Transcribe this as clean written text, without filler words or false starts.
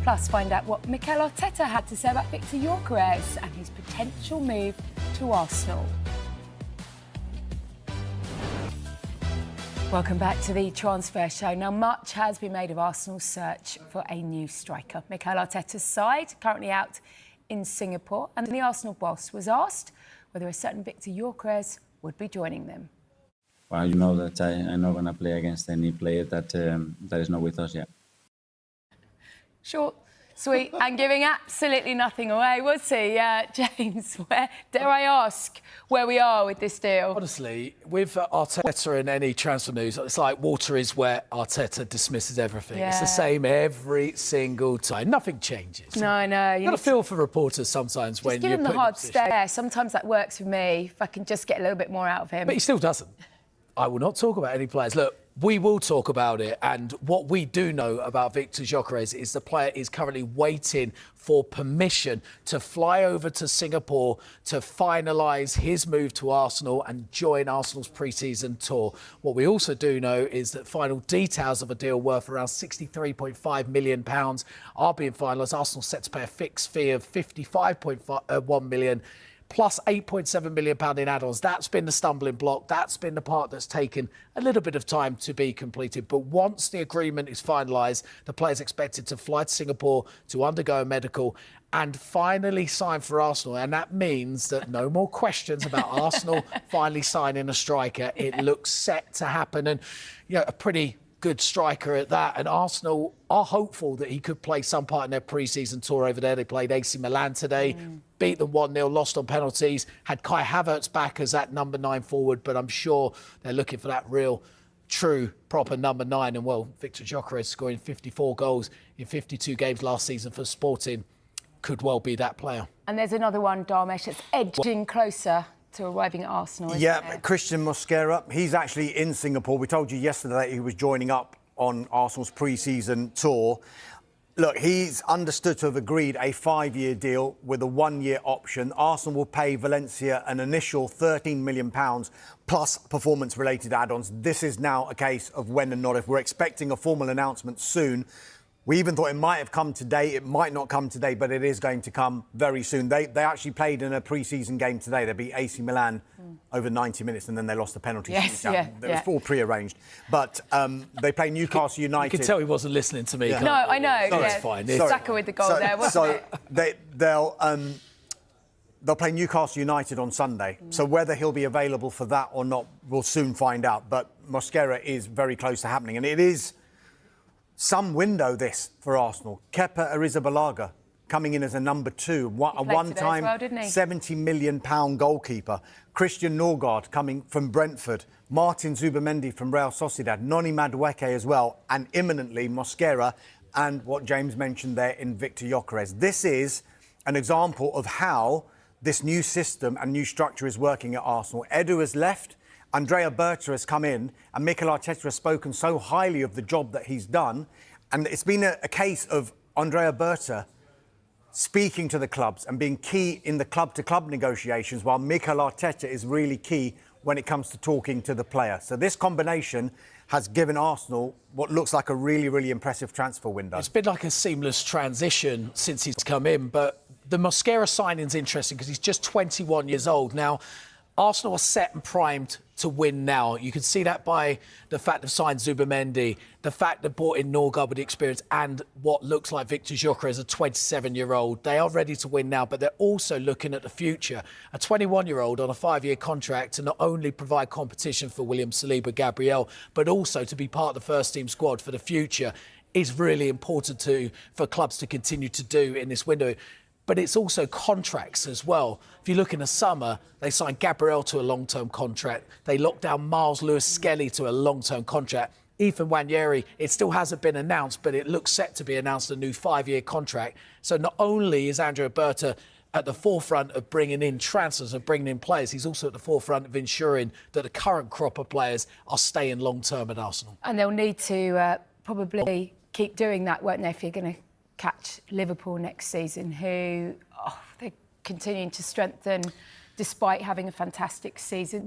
Plus, find out what Mikel Arteta had to say about Victor Gyökeres and his potential move to Arsenal. Welcome back to the Transfer Show. Now, much has been made of Arsenal's search for a new striker. Mikel Arteta's side currently out in Singapore, and the Arsenal boss was asked whether a certain Victor Gyökeres would be joining them. Well, you know that I'm not going to play against any player that is not with us yet. Short, sweet, and giving absolutely nothing away, was he? James, dare I ask where we are with this deal? Honestly, with Arteta and any transfer news, it's like water is wet. Arteta dismisses everything. Yeah. It's the same every single time. Nothing changes. No, I know. You've got to feel for reporters sometimes just when give you're him the put in a hard position. stare. Sometimes that works for me, if I can just get a little bit more out of him. But he still doesn't. I will not talk about any players. Look, we will talk about it. And what we do know about Victor Gyökeres is the player is currently waiting for permission to fly over to Singapore to finalise his move to Arsenal and join Arsenal's pre-season tour. What we also do know is that final details of a deal worth around £63.5 million are being finalised. Arsenal set to pay a fixed fee of £55.1 million. Plus £8.7 million in add-ons. That's been the stumbling block. That's been the part that's taken a little bit of time to be completed. But once the agreement is finalised, the player's expected to fly to Singapore to undergo a medical and finally sign for Arsenal. And that means that no more questions about Arsenal finally signing a striker. It looks set to happen. And, you know, a pretty good striker at that, and Arsenal are hopeful that he could play some part in their pre-season tour over there. They played AC Milan today, beat them 1-0, lost on penalties, had Kai Havertz back as that number 9 forward, but I'm sure they're looking for that real, true, proper number 9. And, well, Victor Gyökeres scoring 54 goals in 52 games last season for Sporting could well be that player. And there's another one, Dharmesh, that's edging closer to arriving at Arsenal, isn't Yeah, there? Christian Mosquera, he's actually in Singapore. We told you yesterday that he was joining up on Arsenal's pre-season tour. Look, he's understood to have agreed a 5-year deal with a 1-year option. Arsenal will pay Valencia an initial £13 million plus performance-related add-ons. This is now a case of when and not if. We're expecting a formal announcement soon. We even thought it might have come today. It might not come today, but it is going to come very soon. They actually played in a pre-season game today. They beat AC Milan over 90 minutes, and then they lost the penalty. Yes, It was all pre-arranged. But they play Newcastle United. You can tell he wasn't listening to me. Yeah. No, I know. No, yeah. it's fine. Saka with the goal there, wasn't it? They'll play Newcastle United on Sunday. So whether he'll be available for that or not, we'll soon find out. But Mosquera is very close to happening, and it is some window this for Arsenal. Kepa Arrizabalaga coming in as a number 2, a one-time £70 million goalkeeper. Christian Norgard coming from Brentford. Martin Zubimendi from Real Sociedad. Noni Madueke as well. And imminently Mosquera and what James mentioned there in Victor Gyökeres. This is an example of how this new system and new structure is working at Arsenal. Edu has left. Andrea Berta has come in, and Mikel Arteta has spoken so highly of the job that he's done. And it's been a case of Andrea Berta speaking to the clubs and being key in the club-to-club negotiations, while Mikel Arteta is really key when it comes to talking to the player. So this combination has given Arsenal what looks like a really, really impressive transfer window. It's been like a seamless transition since he's come in, but the Mosquera signing's interesting because he's just 21 years old. Now, Arsenal are set and primed to win now. You can see that by the fact they've signed Zubimendi, the fact they've brought in Norgard with the experience, and what looks like Victor Gyökeres, a 27-year-old. They are ready to win now, but they're also looking at the future. A 21-year-old on a 5-year contract to not only provide competition for William Saliba, Gabriel, but also to be part of the first-team squad for the future is really important for clubs to continue to do in this window. But it's also contracts as well. If you look in the summer, they signed Gabriel to a long-term contract. They locked down Miles Lewis-Skelly to a long-term contract. Ethan Nwaneri, it still hasn't been announced, but it looks set to be announced, a new 5-year contract. So not only is Andrea Berta at the forefront of bringing in transfers, of bringing in players, he's also at the forefront of ensuring that the current crop of players are staying long-term at Arsenal. And they'll need to probably keep doing that, won't they, if you're going to catch Liverpool next season, who they're continuing to strengthen despite having a fantastic season.